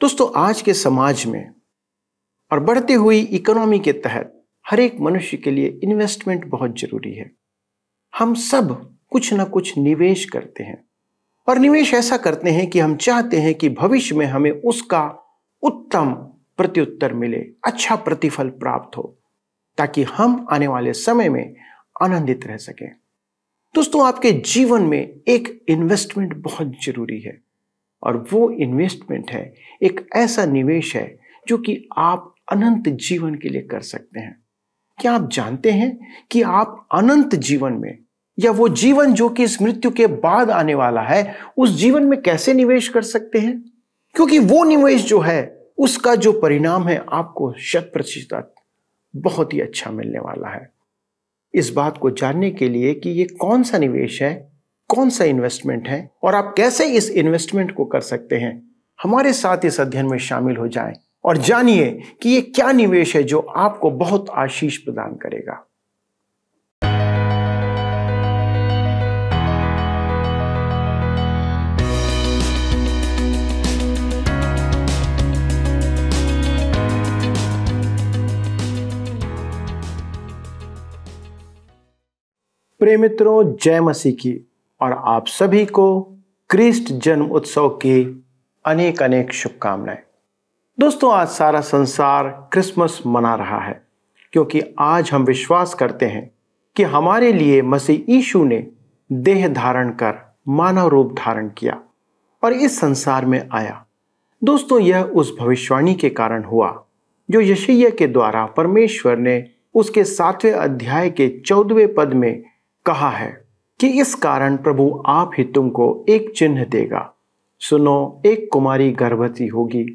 दोस्तों, आज के समाज में और बढ़ती हुई इकोनॉमी के तहत हर एक मनुष्य के लिए इन्वेस्टमेंट बहुत जरूरी है। हम सब कुछ ना कुछ निवेश करते हैं और निवेश ऐसा करते हैं कि हम चाहते हैं कि भविष्य में हमें उसका उत्तम प्रत्युत्तर मिले, अच्छा प्रतिफल प्राप्त हो, ताकि हम आने वाले समय में आनंदित रह सकें। दोस्तों, आपके जीवन में एक इन्वेस्टमेंट बहुत जरूरी है और वो इन्वेस्टमेंट है, एक ऐसा निवेश है जो कि आप अनंत जीवन के लिए कर सकते हैं। क्या आप जानते हैं कि आप अनंत जीवन में या वो जीवन जो कि इस मृत्यु के बाद आने वाला है, उस जीवन में कैसे निवेश कर सकते हैं? क्योंकि वो निवेश जो है उसका जो परिणाम है आपको 100% बहुत ही अच्छा मिलने वाला है। इस बात को जानने के लिए कि ये कौन सा निवेश है, कौन सा इन्वेस्टमेंट है और आप कैसे इस इन्वेस्टमेंट को कर सकते हैं, हमारे साथ इस अध्ययन में शामिल हो जाएं और जानिए कि ये क्या निवेश है जो आपको बहुत आशीष प्रदान करेगा। प्रिय मित्रों, जय मसीह की और आप सभी को क्रिस्ट जन्म उत्सव की अनेक अनेक शुभकामनाएं। दोस्तों, आज सारा संसार क्रिसमस मना रहा है क्योंकि आज हम विश्वास करते हैं कि हमारे लिए मसीह यीशु ने देह धारण कर मानव रूप धारण किया और इस संसार में आया। दोस्तों, यह उस भविष्यवाणी के कारण हुआ जो यशायाह के द्वारा परमेश्वर ने उसके 7वें अध्याय के 14वें पद में कहा है कि इस कारण प्रभु आप ही तुमको एक चिन्ह देगा। सुनो, एक कुमारी गर्भवती होगी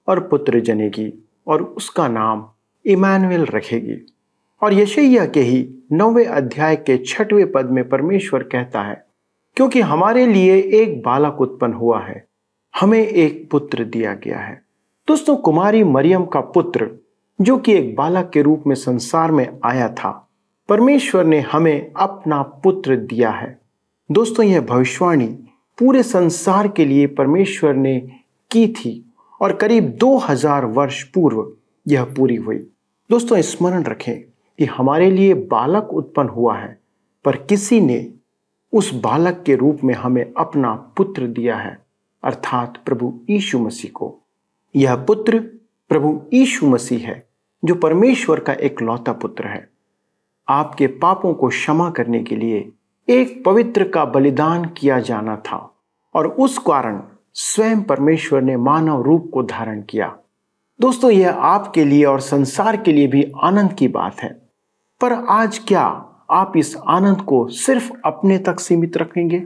और पुत्र जनेगी और उसका नाम इमानुएल रखेगी। और यशायाह के ही 9वें अध्याय के 6वें पद में परमेश्वर कहता है, क्योंकि हमारे लिए एक बालक उत्पन्न हुआ है, हमें एक पुत्र दिया गया है। दोस्तों, कुमारी मरियम का पुत्र जो कि एक बालक के रूप में संसार में आया था, परमेश्वर ने हमें अपना पुत्र दिया है। दोस्तों, यह भविष्यवाणी पूरे संसार के लिए परमेश्वर ने की थी और करीब 2000 वर्ष पूर्व यह पूरी हुई। दोस्तों, स्मरण रखें कि हमारे लिए बालक उत्पन्न हुआ है, पर किसी ने उस बालक के रूप में हमें अपना पुत्र दिया है, अर्थात प्रभु यीशु मसीह को। यह पुत्र प्रभु यीशु मसीह है जो परमेश्वर का एकलौता पुत्र है। आपके पापों को क्षमा करने के लिए एक पवित्र का बलिदान किया जाना था और उस कारण स्वयं परमेश्वर ने मानव रूप को धारण किया। दोस्तों, यह आपके लिए और संसार के लिए भी आनंद की बात है। पर आज क्या आप इस आनंद को सिर्फ अपने तक सीमित रखेंगे?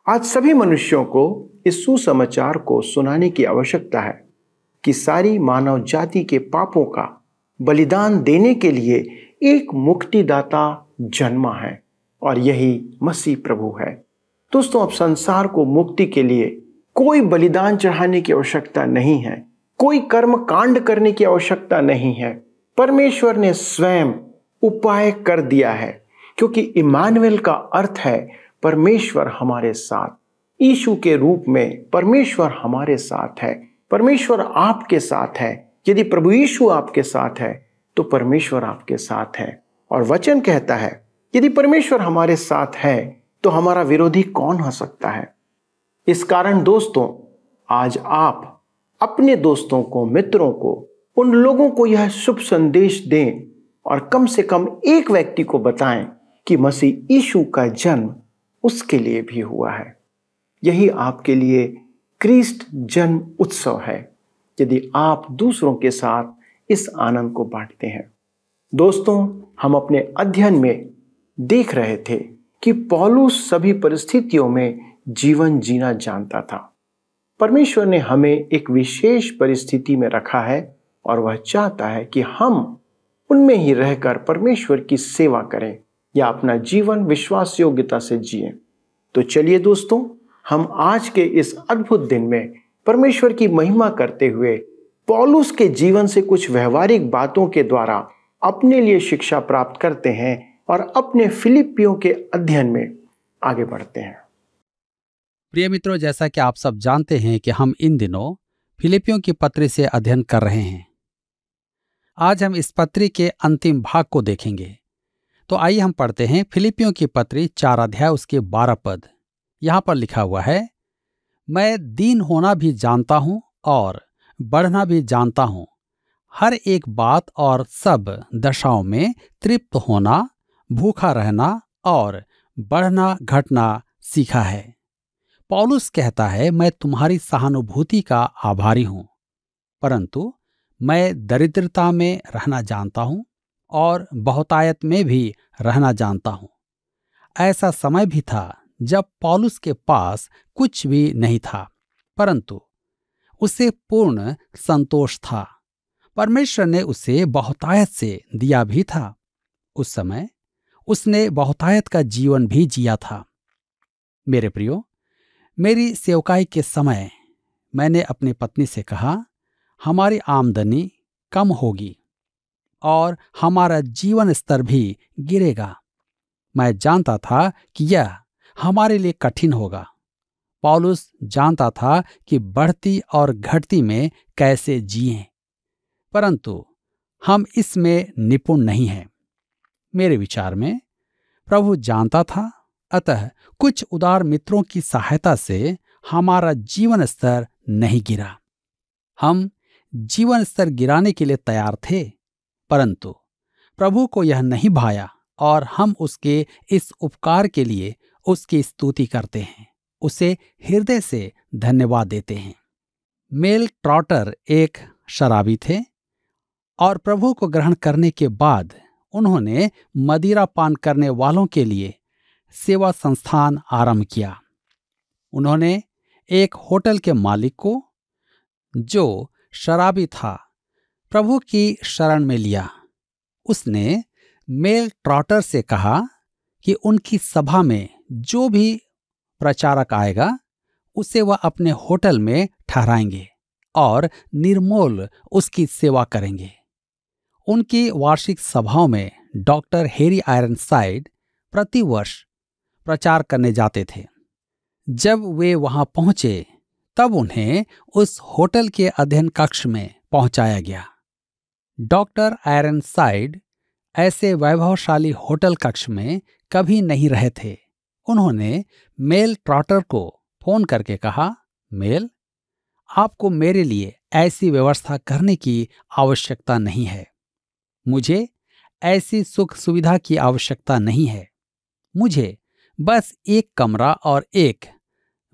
आज सभी मनुष्यों को इस सुसमाचार को सुनाने की आवश्यकता है कि सारी मानव जाति के पापों का बलिदान देने के लिए एक मुक्तिदाता जन्मा है और यही मसीह प्रभु है। दोस्तों, अब संसार को मुक्ति के लिए कोई बलिदान चढ़ाने की आवश्यकता नहीं है, कोई कर्म कांड करने की आवश्यकता नहीं है। परमेश्वर ने स्वयं उपाय कर दिया है, क्योंकि इमानुएल का अर्थ है परमेश्वर हमारे साथ। यीशु के रूप में परमेश्वर हमारे साथ है, परमेश्वर आपके साथ है। यदि प्रभु यीशु आपके साथ है तो परमेश्वर आपके साथ है। और वचन कहता है, यदि परमेश्वर हमारे साथ है तो हमारा विरोधी कौन हो सकता है? इस कारण दोस्तों, आज आप अपने दोस्तों को, मित्रों को, उन लोगों को यह शुभ संदेश दें और कम से कम एक व्यक्ति को बताएं कि मसीह यीशु का जन्म उसके लिए भी हुआ है। यही आपके लिए क्रिस्ट जन्म उत्सव है, यदि आप दूसरों के साथ इस आनंद को बांटते हैं। दोस्तों, हम अपने अध्ययन में देख रहे थे कि पौलुस सभी परिस्थितियों में जीवन जीना जानता था। परमेश्वर ने हमें एक विशेष परिस्थिति में रखा है और वह चाहता है कि हम उनमें ही रहकर परमेश्वर की सेवा करें या अपना जीवन विश्वास योग्यता से जिएं। तो चलिए दोस्तों, हम आज के इस अद्भुत दिन में परमेश्वर की महिमा करते हुए पौलुस के जीवन से कुछ व्यवहारिक बातों के द्वारा अपने लिए शिक्षा प्राप्त करते हैं और अपने फिलिपियों के अध्ययन में आगे बढ़ते हैं। प्रिय मित्रों, जैसा कि आप सब जानते हैं कि हम इन दिनों फिलिपियों की पत्री से अध्ययन कर रहे हैं। आज हम इस पत्री के अंतिम भाग को देखेंगे। तो आइए हम पढ़ते हैं फिलिपियों की पत्री 4 अध्याय उसके 12 पद। यहाँ पर लिखा हुआ है, मैं दीन होना भी जानता हूँ और बढ़ना भी जानता हूँ। हर एक बात और सब दशाओं में तृप्त होना, भूखा रहना और बढ़ना घटना सीखा है। पौलुस कहता है, मैं तुम्हारी सहानुभूति का आभारी हूं, परंतु मैं दरिद्रता में रहना जानता हूं और बहुतायत में भी रहना जानता हूं। ऐसा समय भी था जब पौलुस के पास कुछ भी नहीं था, परंतु उसे पूर्ण संतोष था। परमेश्वर ने उसे बहुतायत से दिया भी था। उस समय उसने बहुतायत का जीवन भी जिया था। मेरे प्रियो, मेरी सेवकाई के समय मैंने अपनी पत्नी से कहा, हमारी आमदनी कम होगी और हमारा जीवन स्तर भी गिरेगा। मैं जानता था कि यह हमारे लिए कठिन होगा। पौलुस जानता था कि बढ़ती और घटती में कैसे जिएं, परंतु हम इसमें निपुण नहीं हैं। मेरे विचार में प्रभु जानता था, अतः कुछ उदार मित्रों की सहायता से हमारा जीवन स्तर नहीं गिरा। हम जीवन स्तर गिराने के लिए तैयार थे, परंतु प्रभु को यह नहीं भाया और हम उसके इस उपकार के लिए उसकी स्तुति करते हैं, उसे हृदय से धन्यवाद देते हैं। मेल ट्रॉटर एक शराबी थे और प्रभु को ग्रहण करने के बाद उन्होंने मदिरा पान करने वालों के लिए सेवा संस्थान आरंभ किया। उन्होंने एक होटल के मालिक को, जो शराबी था, प्रभु की शरण में लिया। उसने मेल ट्रॉटर से कहा कि उनकी सभा में जो भी प्रचारक आएगा उसे वह अपने होटल में ठहराएंगे और निर्मोल उसकी सेवा करेंगे। उनकी वार्षिक सभाओं में डॉक्टर हैरी आयरनसाइड प्रतिवर्ष प्रचार करने जाते थे। जब वे वहां पहुंचे तब उन्हें उस होटल के अध्ययन कक्ष में पहुंचाया गया। डॉक्टर आयरनसाइड ऐसे वैभवशाली होटल कक्ष में कभी नहीं रहे थे। उन्होंने मेल ट्रॉटर को फोन करके कहा, मेल, आपको मेरे लिए ऐसी व्यवस्था करने की आवश्यकता नहीं है। मुझे ऐसी सुख सुविधा की आवश्यकता नहीं है। मुझे बस एक कमरा और एक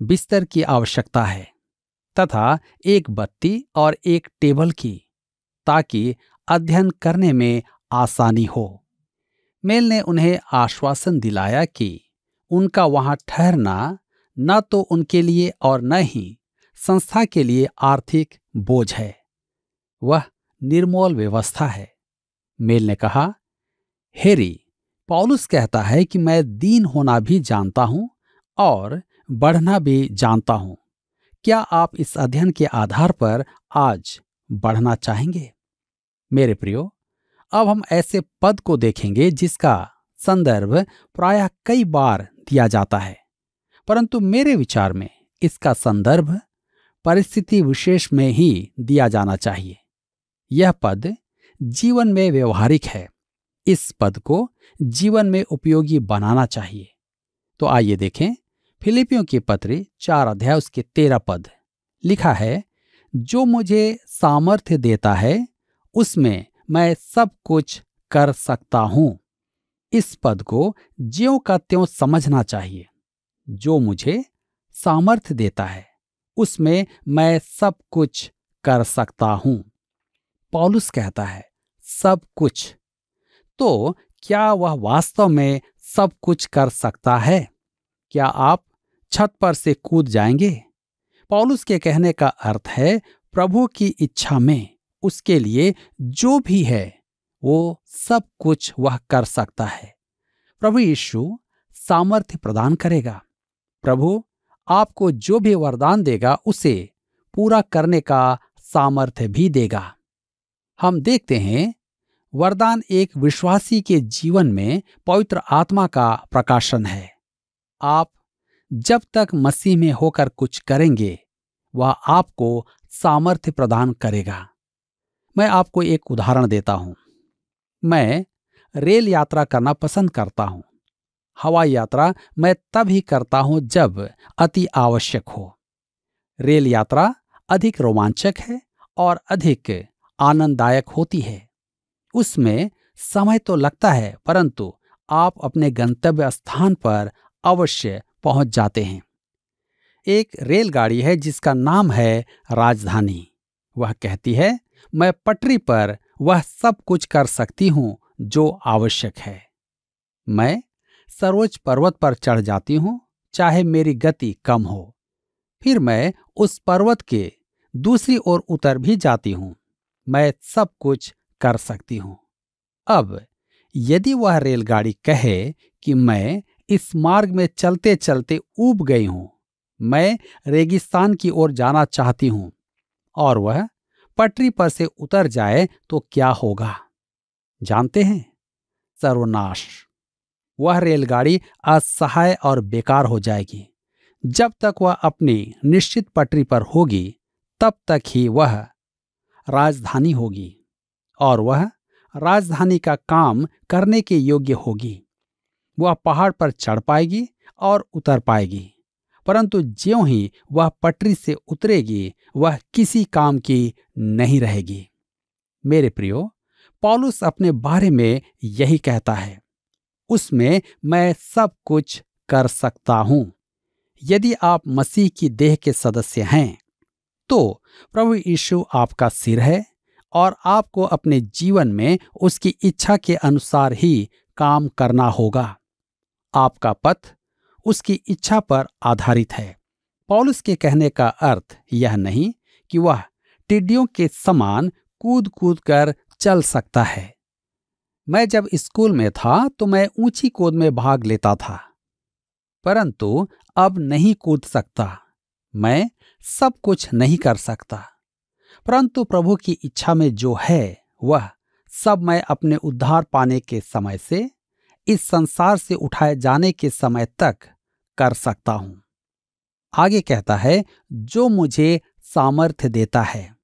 बिस्तर की आवश्यकता है तथा एक बत्ती और एक टेबल की, ताकि अध्ययन करने में आसानी हो। मेल ने उन्हें आश्वासन दिलाया कि उनका वहां ठहरना न तो उनके लिए और न ही संस्था के लिए आर्थिक बोझ है, वह निर्मोल व्यवस्था है। मेल ने कहा, हैरी, पौलुस कहता है कि मैं दीन होना भी जानता हूं और बढ़ना भी जानता हूं। क्या आप इस अध्ययन के आधार पर आज बढ़ना चाहेंगे? मेरे प्रियो, अब हम ऐसे पद को देखेंगे जिसका संदर्भ प्रायः कई बार दिया जाता है, परंतु मेरे विचार में इसका संदर्भ परिस्थिति विशेष में ही दिया जाना चाहिए। यह पद जीवन में व्यवहारिक है। इस पद को जीवन में उपयोगी बनाना चाहिए। तो आइए देखें फिलिपियों की पत्री 4 अध्याय उसके 13 पद। लिखा है, जो मुझे सामर्थ्य देता है उसमें मैं सब कुछ कर सकता हूं। इस पद को ज्यों का त्यों समझना चाहिए। जो मुझे सामर्थ्य देता है उसमें मैं सब कुछ कर सकता हूं। पौलुस कहता है सब कुछ। तो क्या वह वास्तव में सब कुछ कर सकता है? क्या आप छत पर से कूद जाएंगे? पौलुस के कहने का अर्थ है, प्रभु की इच्छा में उसके लिए जो भी है वो सब कुछ वह कर सकता है। प्रभु यीशु सामर्थ्य प्रदान करेगा। प्रभु आपको जो भी वरदान देगा उसे पूरा करने का सामर्थ्य भी देगा। हम देखते हैं वरदान एक विश्वासी के जीवन में पवित्र आत्मा का प्रकाशन है। आप जब तक मसीह में होकर कुछ करेंगे, वह आपको सामर्थ्य प्रदान करेगा। मैं आपको एक उदाहरण देता हूं। मैं रेल यात्रा करना पसंद करता हूं। हवाई यात्रा मैं तब ही करता हूं जब अति आवश्यक हो। रेल यात्रा अधिक रोमांचक है और अधिक आनंददायक होती है। उसमें समय तो लगता है, परंतु आप अपने गंतव्य स्थान पर अवश्य पहुंच जाते हैं। एक रेलगाड़ी है जिसका नाम है राजधानी। वह कहती है, मैं पटरी पर वह सब कुछ कर सकती हूं जो आवश्यक है। मैं सर्वोच्च पर्वत पर चढ़ जाती हूं, चाहे मेरी गति कम हो। फिर मैं उस पर्वत के दूसरी ओर उतर भी जाती हूं। मैं सब कुछ कर सकती हूं। अब यदि वह रेलगाड़ी कहे कि मैं इस मार्ग में चलते चलते ऊब गई हूं, मैं रेगिस्तान की ओर जाना चाहती हूं, और वह पटरी पर से उतर जाए तो क्या होगा? जानते हैं? सर्वनाश। वह रेलगाड़ी असहाय और बेकार हो जाएगी। जब तक वह अपनी निश्चित पटरी पर होगी, तब तक ही वह राजधानी होगी और वह राजधानी का काम करने के योग्य होगी। वह पहाड़ पर चढ़ पाएगी और उतर पाएगी, परंतु ज्यों ही वह पटरी से उतरेगी, वह किसी काम की नहीं रहेगी। मेरे प्रियो, पौलुस अपने बारे में यही कहता है, उसमें मैं सब कुछ कर सकता हूं। यदि आप मसीह की देह के सदस्य हैं, तो प्रभु यीशु आपका सिर है और आपको अपने जीवन में उसकी इच्छा के अनुसार ही काम करना होगा। आपका पथ उसकी इच्छा पर आधारित है। पौलुस के कहने का अर्थ यह नहीं कि वह टिड्डियों के समान कूद कूद कर चल सकता है। मैं जब स्कूल में था तो मैं ऊंची कूद में भाग लेता था, परंतु अब नहीं कूद सकता। मैं सब कुछ नहीं कर सकता, परंतु प्रभु की इच्छा में जो है वह सब मैं अपने उद्धार पाने के समय से इस संसार से उठाए जाने के समय तक कर सकता हूं। आगे कहता है, जो मुझे सामर्थ्य देता है।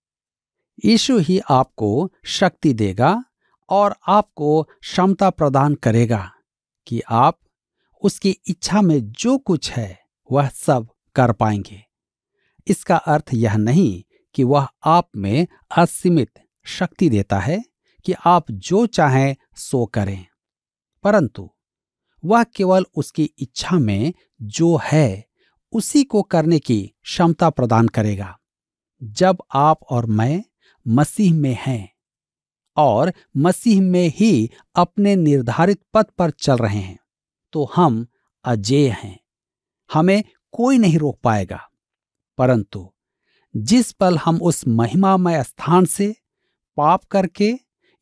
यीशु ही आपको शक्ति देगा और आपको क्षमता प्रदान करेगा कि आप उसकी इच्छा में जो कुछ है वह सब कर पाएंगे। इसका अर्थ यह नहीं कि वह आप में असीमित शक्ति देता है कि आप जो चाहें सो करें, परंतु वह केवल उसकी इच्छा में जो है उसी को करने की क्षमता प्रदान करेगा। जब आप और मैं मसीह में हैं और मसीह में ही अपने निर्धारित पथ पर चल रहे हैं, तो हम अजेय हैं। हमें कोई नहीं रोक पाएगा। परंतु जिस पल हम उस महिमामय स्थान से पाप करके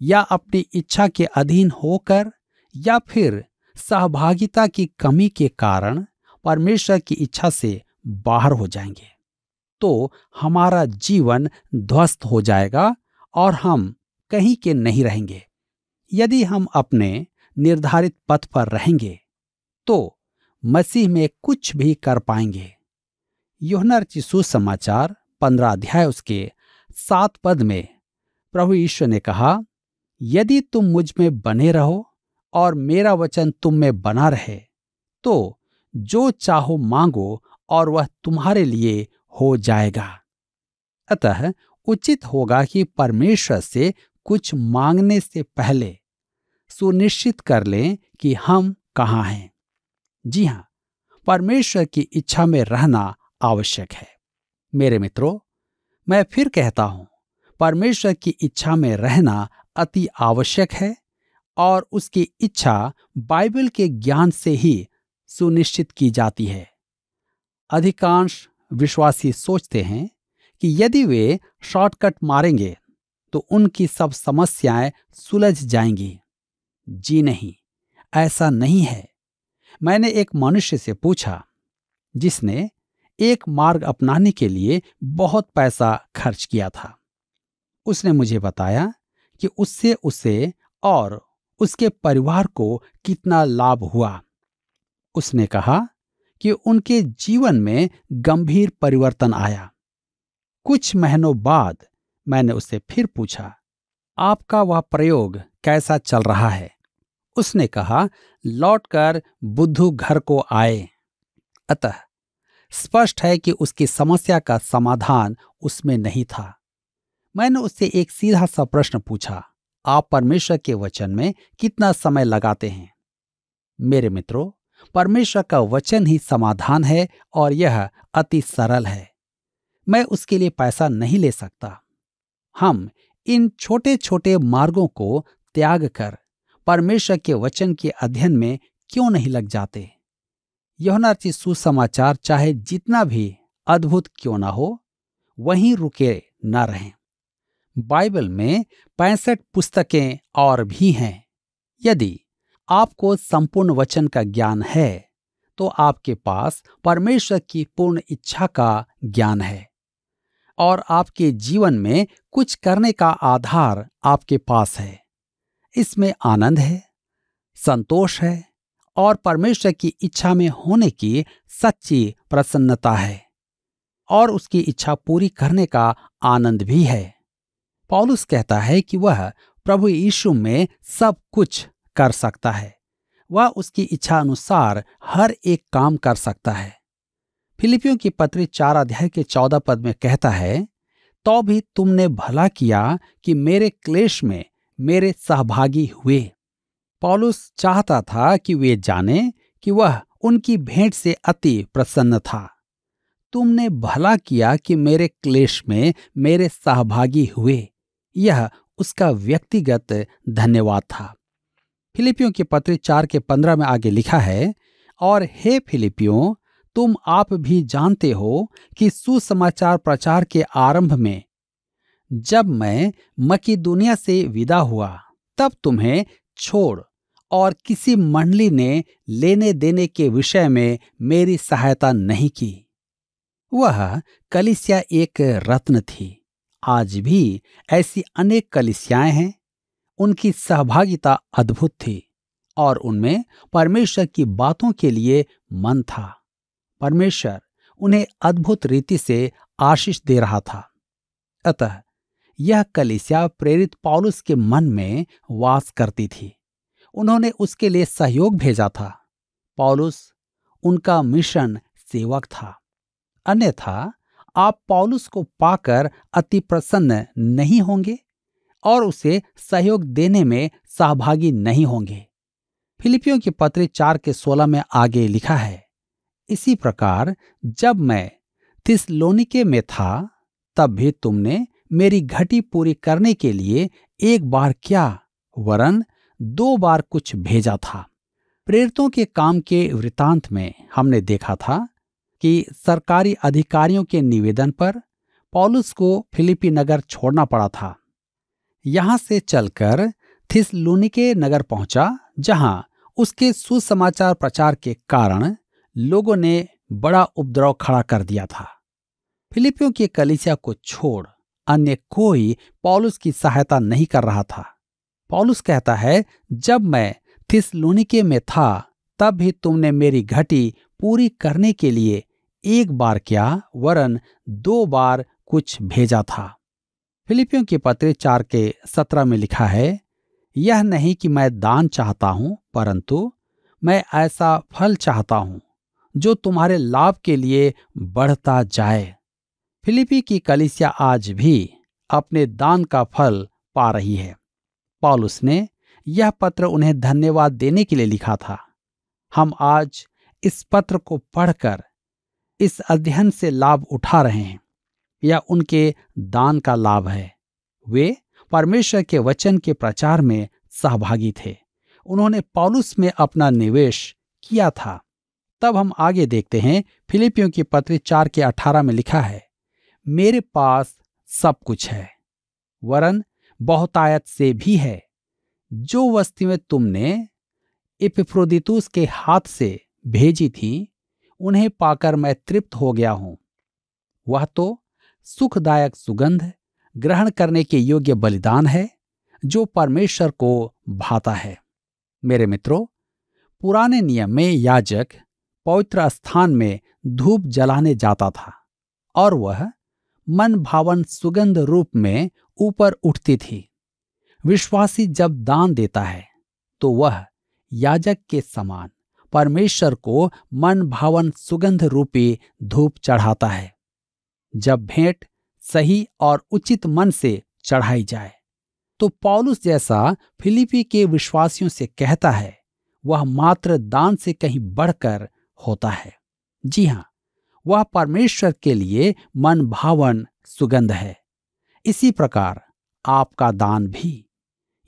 या अपनी इच्छा के अधीन होकर या फिर सहभागिता की कमी के कारण परमेश्वर की इच्छा से बाहर हो जाएंगे, तो हमारा जीवन ध्वस्त हो जाएगा और हम कहीं के नहीं रहेंगे। यदि हम अपने निर्धारित पथ पर रहेंगे तो मसीह में कुछ भी कर पाएंगे। यूहन्ना रचित सुसमाचार 15 अध्याय उसके 7 पद में प्रभु यीशु ने कहा, यदि तुम मुझ में बने रहो और मेरा वचन तुम में बना रहे, तो जो चाहो मांगो और वह तुम्हारे लिए हो जाएगा। अतः उचित होगा कि परमेश्वर से कुछ मांगने से पहले सुनिश्चित कर लें कि हम कहाँ हैं। जी हां, परमेश्वर की इच्छा में रहना आवश्यक है। मेरे मित्रों, मैं फिर कहता हूं, परमेश्वर की इच्छा में रहना अति आवश्यक है और उसकी इच्छा बाइबल के ज्ञान से ही सुनिश्चित की जाती है। अधिकांश विश्वासी सोचते हैं कि यदि वे शॉर्टकट मारेंगे तो उनकी सब समस्याएं सुलझ जाएंगी। जी नहीं, ऐसा नहीं है। मैंने एक मनुष्य से पूछा जिसने एक मार्ग अपनाने के लिए बहुत पैसा खर्च किया था। उसने मुझे बताया कि उससे उसे और उसके परिवार को कितना लाभ हुआ। उसने कहा कि उनके जीवन में गंभीर परिवर्तन आया। कुछ महीनों बाद मैंने उससे फिर पूछा, आपका वह प्रयोग कैसा चल रहा है? उसने कहा, लौटकर बुद्धू घर को आए। अतः स्पष्ट है कि उसकी समस्या का समाधान उसमें नहीं था। मैंने उससे एक सीधा सा प्रश्न पूछा, आप परमेश्वर के वचन में कितना समय लगाते हैं? मेरे मित्रों, परमेश्वर का वचन ही समाधान है और यह अति सरल है। मैं उसके लिए पैसा नहीं ले सकता। हम इन छोटे छोटे मार्गों को त्याग कर परमेश्वर के वचन के अध्ययन में क्यों नहीं लग जाते? यूहन्ना रचित सुसमाचार चाहे जितना भी अद्भुत क्यों ना हो, वहीं रुके ना रहें। बाइबल में 65 पुस्तकें और भी हैं। यदि आपको संपूर्ण वचन का ज्ञान है तो आपके पास परमेश्वर की पूर्ण इच्छा का ज्ञान है और आपके जीवन में कुछ करने का आधार आपके पास है। इसमें आनंद है, संतोष है और परमेश्वर की इच्छा में होने की सच्ची प्रसन्नता है और उसकी इच्छा पूरी करने का आनंद भी है। पौलुस कहता है कि वह प्रभु यीशु में सब कुछ कर सकता है। वह उसकी इच्छा अनुसार हर एक काम कर सकता है। फिलिपियों की पत्री 4 अध्याय के 14 पद में कहता है, तो भी तुमने भला किया कि मेरे क्लेश में मेरे सहभागी हुए। पौलुस चाहता था कि वे जाने कि वह उनकी भेंट से अति प्रसन्न था। तुमने भला किया कि मेरे क्लेश में मेरे सहभागी हुए, यह उसका व्यक्तिगत धन्यवाद था। फिलिपियों की पत्री 4 के 15 में आगे लिखा है, और हे फिलिपियों, तुम आप भी जानते हो कि सुसमाचार प्रचार के आरंभ में जब मैं मकीदुनिया से विदा हुआ तब तुम्हें छोड़ और किसी मंडली ने लेने देने के विषय में मेरी सहायता नहीं की। वह कलीसिया एक रत्न थी। आज भी ऐसी अनेक कलीसियाएं हैं। उनकी सहभागिता अद्भुत थी और उनमें परमेश्वर की बातों के लिए मन था। परमेश्वर उन्हें अद्भुत रीति से आशीष दे रहा था। अतः यह कलीसिया प्रेरित पौलुस के मन में वास करती थी। उन्होंने उसके लिए सहयोग भेजा था। पौलुस उनका मिशन सेवक था। अन्यथा आप पौलुस को पाकर अति प्रसन्न नहीं होंगे और उसे सहयोग देने में सहभागी नहीं होंगे। फिलिपियों की पत्री 4 के 16 में आगे लिखा है, इसी प्रकार जब मैं थिस्सलुनीके में था तब भी तुमने मेरी घटी पूरी करने के लिए एक बार क्या वरन 2 बार कुछ भेजा था। प्रेरितों के काम के वृतांत में हमने देखा था कि सरकारी अधिकारियों के निवेदन पर पौलुस को फिलिपी नगर छोड़ना पड़ा था। यहां से चलकर थिस्सलुनीके नगर पहुंचा, जहां उसके सुसमाचार प्रचार के कारण लोगों ने बड़ा उपद्रव खड़ा कर दिया था। फिलिपियों की कलीसिया को छोड़ अन्य कोई पौलुस की सहायता नहीं कर रहा था। पौलुस कहता है, जब मैं थिस्सलुनीके में था तब भी तुमने मेरी घटी पूरी करने के लिए एक बार क्या वरन 2 बार कुछ भेजा था। फिलिपियों की पत्री 4 के 17 में लिखा है, यह नहीं कि मैं दान चाहता हूं, परंतु मैं ऐसा फल चाहता हूं जो तुम्हारे लाभ के लिए बढ़ता जाए। फिलिपी की कलीसिया आज भी अपने दान का फल पा रही है। पौलुस ने यह पत्र उन्हें धन्यवाद देने के लिए लिखा था। हम आज इस पत्र को पढ़कर इस अध्ययन से लाभ उठा रहे हैं। यह उनके दान का लाभ है। वे परमेश्वर के वचन के प्रचार में सहभागी थे। उन्होंने पौलुस में अपना निवेश किया था। तब हम आगे देखते हैं, फिलिपियों की पत्री 4 के 18 में लिखा है, मेरे पास सब कुछ है वरन बहुतायत से भी है। जो वस्तुएं तुमने इपफ्रोदीतुस के हाथ से भेजी थी उन्हें पाकर मैं तृप्त हो गया हूं। वह तो सुखदायक सुगंध ग्रहण करने के योग्य बलिदान है जो परमेश्वर को भाता है। मेरे मित्रों, पुराने नियम में याजक पवित्र स्थान में धूप जलाने जाता था और वह मन भावन सुगंध रूप में ऊपर उठती थी। विश्वासी जब दान देता है तो वह याजक के समान परमेश्वर को मन भावन सुगंध रूपी धूप चढ़ाता है। जब भेंट सही और उचित मन से चढ़ाई जाए तो पौलुस जैसा फिलिपी के विश्वासियों से कहता है, वह मात्र दान से कहीं बढ़कर होता है। जी हां, वह परमेश्वर के लिए मन भावन सुगंध है। इसी प्रकार आपका दान भी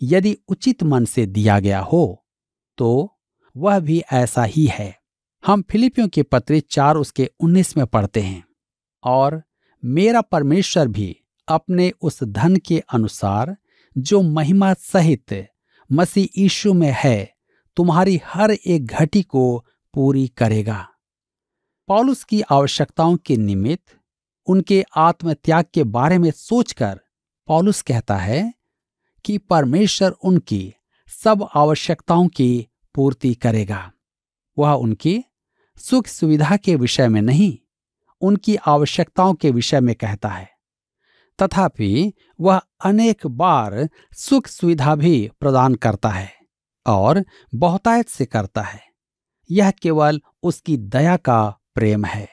यदि उचित मन से दिया गया हो तो वह भी ऐसा ही है। हम फिलिपियों की पत्री 4 उसके 19 में पढ़ते हैं, और मेरा परमेश्वर भी अपने उस धन के अनुसार जो महिमा सहित मसीह यीशु में है तुम्हारी हर एक घटी को पूरी करेगा। पौलुस की आवश्यकताओं के निमित्त उनके आत्मत्याग के बारे में सोचकर पौलुस कहता है कि परमेश्वर उनकी सब आवश्यकताओं की पूर्ति करेगा। वह उनकी सुख सुविधा के विषय में नहीं, उनकी आवश्यकताओं के विषय में कहता है। तथापि वह अनेक बार सुख सुविधा भी प्रदान करता है और बहुतायत से करता है। यह केवल उसकी दया का प्रेम है।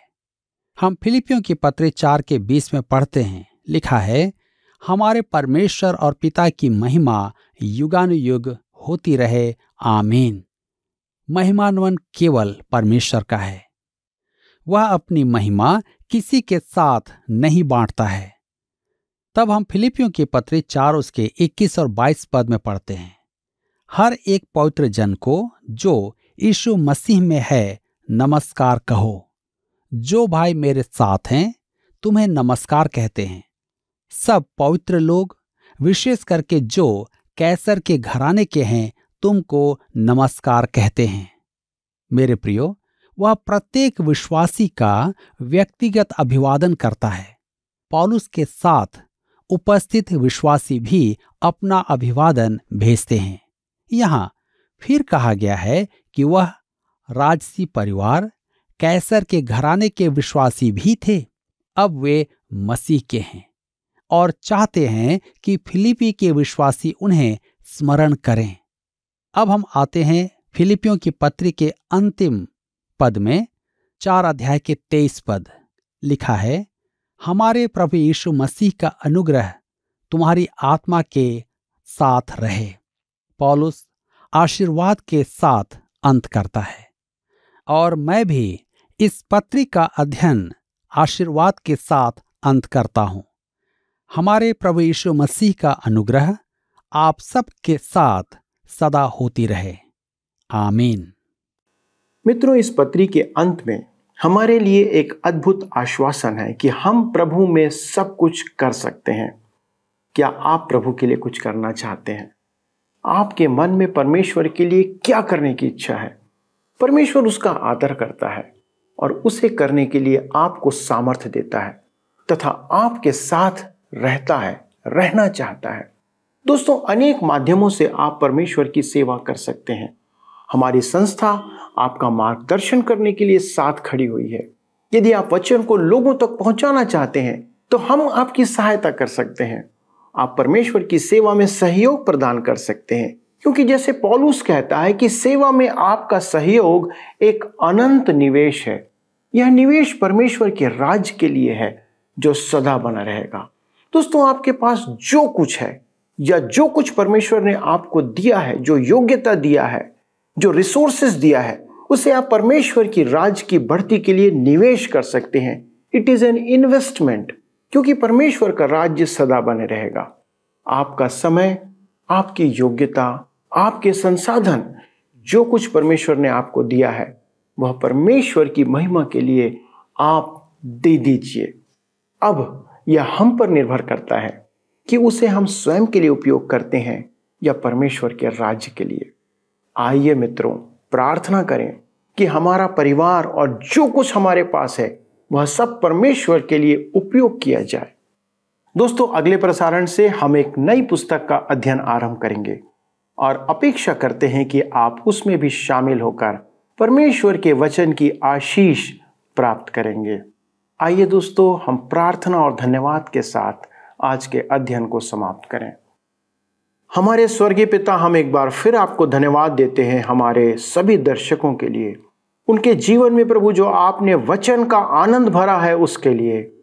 हम फिलिपियों की पत्री 4 के 20 में पढ़ते हैं, लिखा है, हमारे परमेश्वर और पिता की महिमा युगानुयुग होती रहे, आमीन। महिमान्वन केवल परमेश्वर का है। वह अपनी महिमा किसी के साथ नहीं बांटता है। तब हम फिलिपियों की पत्री 4 उसके 21 और 22 पद में पढ़ते हैं, हर एक पवित्र जन को जो यीशु मसीह में है नमस्कार कहो। जो भाई मेरे साथ हैं तुम्हें नमस्कार कहते हैं। सब पवित्र लोग, विशेष करके जो कैसर के घराने के हैं, तुमको नमस्कार कहते हैं। मेरे प्रियो, वह प्रत्येक विश्वासी का व्यक्तिगत अभिवादन करता है। पौलुस के साथ उपस्थित विश्वासी भी अपना अभिवादन भेजते हैं। यहाँ फिर कहा गया है कि वह राजसी परिवार कैसर के घराने के विश्वासी भी थे। अब वे मसीह के हैं और चाहते हैं कि फिलिपी के विश्वासी उन्हें स्मरण करें। अब हम आते हैं फिलिपियों की पत्री के अंतिम पद में, 4 अध्याय के 23 पद। लिखा है, हमारे प्रभु यीशु मसीह का अनुग्रह तुम्हारी आत्मा के साथ रहे। पौलुस आशीर्वाद के साथ अंत करता है और मैं भी इस पत्री का अध्ययन आशीर्वाद के साथ अंत करता हूं। हमारे प्रभु यीशु मसीह का अनुग्रह आप सब के साथ सदा होती रहे, आमीन। मित्रों, इस पत्री के अंत में हमारे लिए एक अद्भुत आश्वासन है कि हम प्रभु में सब कुछ कर सकते हैं। क्या आप प्रभु के लिए कुछ करना चाहते हैं? आपके मन में परमेश्वर के लिए क्या करने की इच्छा है? परमेश्वर उसका आदर करता है और उसे करने के लिए आपको सामर्थ्य देता है तथा आपके साथ रहता है, रहना चाहता है। दोस्तों, अनेक माध्यमों से आप परमेश्वर की सेवा कर सकते हैं। हमारी संस्था आपका मार्गदर्शन करने के लिए साथ खड़ी हुई है। यदि आप वचन को लोगों तक पहुंचाना चाहते हैं तो हम आपकी सहायता कर सकते हैं। आप परमेश्वर की सेवा में सहयोग प्रदान कर सकते हैं, क्योंकि जैसे पौलुस कहता है कि सेवा में आपका सहयोग एक अनंत निवेश है। यह निवेश परमेश्वर के राज्य के लिए है जो सदा बना रहेगा। दोस्तों, आपके पास जो कुछ है या जो कुछ परमेश्वर ने आपको दिया है, जो योग्यता दिया है, जो रिसोर्सेस दिया है, उसे आप परमेश्वर की राज्य की बढ़ती के लिए निवेश कर सकते हैं। इट इज एन इन्वेस्टमेंट, क्योंकि परमेश्वर का राज्य सदा बने रहेगा। आपका समय, आपकी योग्यता, आपके संसाधन, जो कुछ परमेश्वर ने आपको दिया है, वह परमेश्वर की महिमा के लिए आप दे दीजिए। अब यह हम पर निर्भर करता है कि उसे हम स्वयं के लिए उपयोग करते हैं या परमेश्वर के राज्य के लिए। आइए मित्रों, प्रार्थना करें कि हमारा परिवार और जो कुछ हमारे पास है वह सब परमेश्वर के लिए उपयोग किया जाए। दोस्तों, अगले प्रसारण से हम एक नई पुस्तक का अध्ययन आरंभ करेंगे और अपेक्षा करते हैं कि आप उसमें भी शामिल होकर परमेश्वर के वचन की आशीष प्राप्त करेंगे। आइए दोस्तों, हम प्रार्थना और धन्यवाद के साथ आज के अध्ययन को समाप्त करें। हमारे स्वर्गीय पिता, हम एक बार फिर आपको धन्यवाद देते हैं हमारे सभी दर्शकों के लिए, उनके जीवन में प्रभु जो आपने वचन का आनंद भरा है उसके लिए।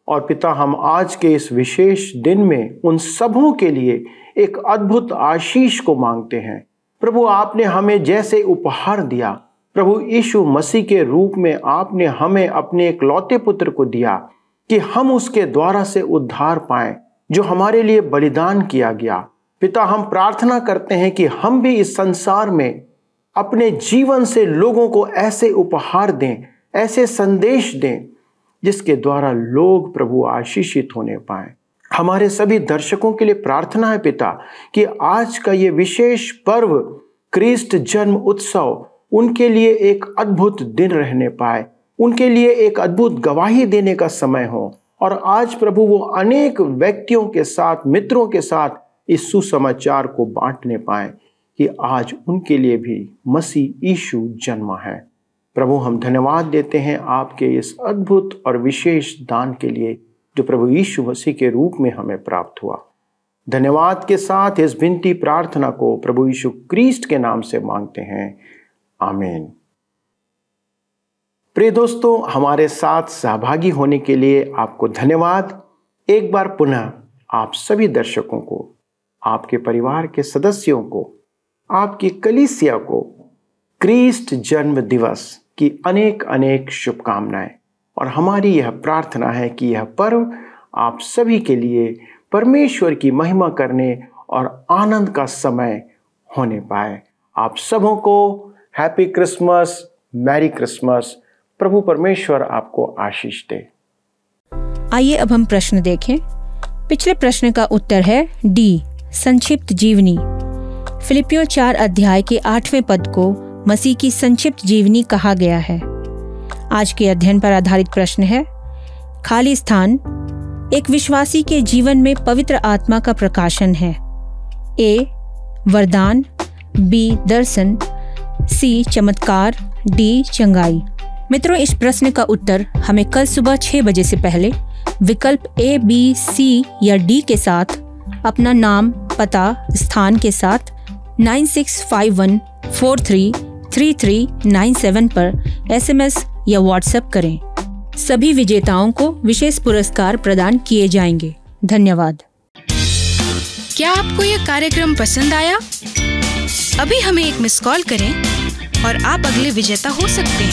और पिता, हम आज के इस विशेष दिन में उन सबों के लिए एक अद्भुत आशीष को मांगते हैं। प्रभु, आपने हमें जैसे उपहार दिया, प्रभु यीशु मसीह के रूप में आपने हमें अपने एक लौते पुत्र को दिया कि हम उसके द्वारा से उद्धार पाएं, जो हमारे लिए बलिदान किया गया। पिता, हम प्रार्थना करते हैं कि हम भी इस संसार में अपने जीवन से लोगों को ऐसे उपहार दें, ऐसे संदेश दें, जिसके द्वारा लोग प्रभु आशीषित होने पाएं। हमारे सभी दर्शकों के लिए प्रार्थना है पिता कि आज का ये विशेष पर्व क्रिस्ट जन्म उत्सव उनके लिए एक अद्भुत दिन रहने पाए, उनके लिए एक अद्भुत गवाही देने का समय हो। और आज प्रभु वो अनेक व्यक्तियों के साथ, मित्रों के साथ इस सुसमाचार को बांटने पाए कि आज उनके लिए भी मसीह यीशु जन्मा है। प्रभु, हम धन्यवाद देते हैं आपके इस अद्भुत और विशेष दान के लिए जो प्रभु यीशु मसीह के रूप में हमें प्राप्त हुआ। धन्यवाद के साथ इस विनती प्रार्थना को प्रभु यीशु क्रिस्ट के नाम से मांगते हैं, आमीन। प्रिय दोस्तों, हमारे साथ सहभागी होने के लिए आपको धन्यवाद। एक बार पुनः आप सभी दर्शकों को, आपके परिवार के सदस्यों को, आपकी कलीसिया को क्रिस्ट जन्म दिवस की अनेक अनेक शुभकामनाएं। और हमारी यह प्रार्थना है कि यह पर्व आप सभी के लिए परमेश्वर की महिमा करने और आनंद का समय होने पाए। आप सबों को हैप्पी क्रिसमस, मैरी क्रिसमस। प्रभु परमेश्वर आपको आशीष दे। आइए अब हम प्रश्न देखें। पिछले प्रश्न का उत्तर है डी, संक्षिप्त जीवनी। फिलिपियों 4 अध्याय के 8वें पद को मसीह की संक्षिप्त जीवनी कहा गया है। आज के अध्ययन पर आधारित प्रश्न है, खाली स्थान एक विश्वासी के जीवन में पवित्र आत्मा का प्रकाशन है। ए, वरदान, बी, दर्शन, सी, चमत्कार, डी, चंगाई। मित्रों, इस प्रश्न का उत्तर हमें कल सुबह 6 बजे से पहले विकल्प ए, बी, सी या डी के साथ अपना नाम, पता, स्थान के साथ 9651433397 पर SMS या व्हाट्सएप करें। सभी विजेताओं को विशेष पुरस्कार प्रदान किए जाएंगे। धन्यवाद। क्या आपको यह कार्यक्रम पसंद आया? अभी हमें एक मिस कॉल करें और आप अगले विजेता हो सकते हैं।